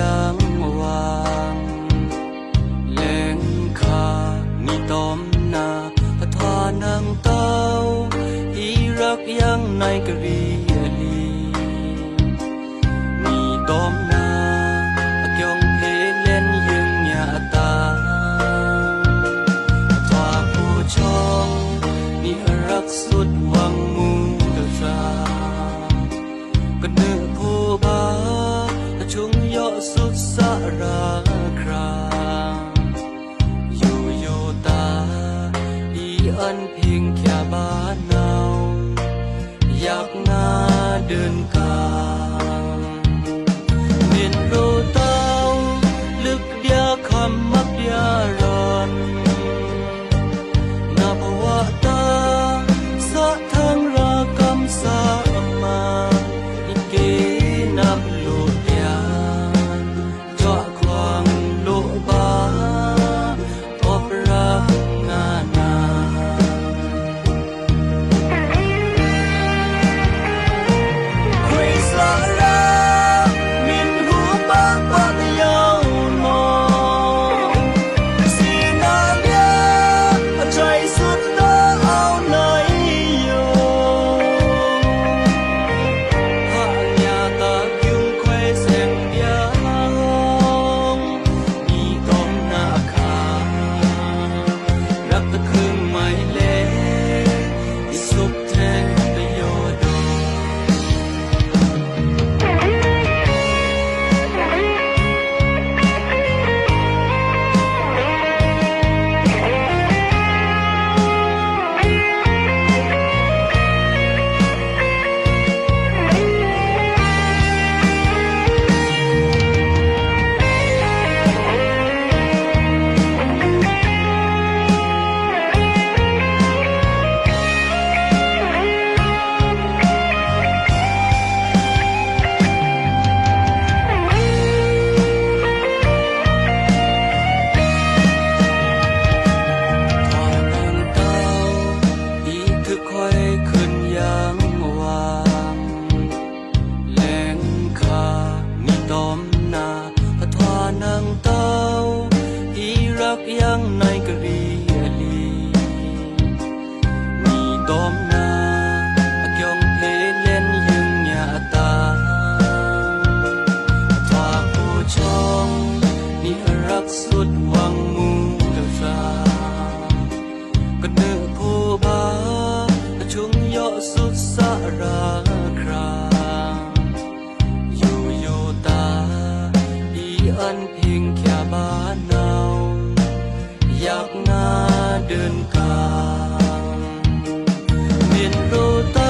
yang wang leng kha ni tom na thwa nang tau hi rak yang nai kri ali ni tom na kyong he len yung nya ta thwa pu chong ni rak sut wang mu ta saกะนึผู้บาชุงยอสุดสะราคราอยู่โยตาอีอันเพียงแค่บ้านเนาอยากนาเดินกางเมียนโรเต้าลึกเดียคำมักยารอนนาภวะตาสะทั้งรากำสามานับโลดยาเจาะควางโลบาพบรักงานาคุยสาระมินหูปากปากยาวมองสีนาเดียใจสุดตาเอาไหนอยู่ยังในกรีลีมีตอมนาkyongเพเล่นยึงญาตาทว่าผู้ชองนี่รักสุดหวังมูตะสากะนึผู้บาชุงยอสุดสะราคราอยู่โยตาอีอันเพียงแค่บ้านเนาอยากนาเดินกางเมียนโรต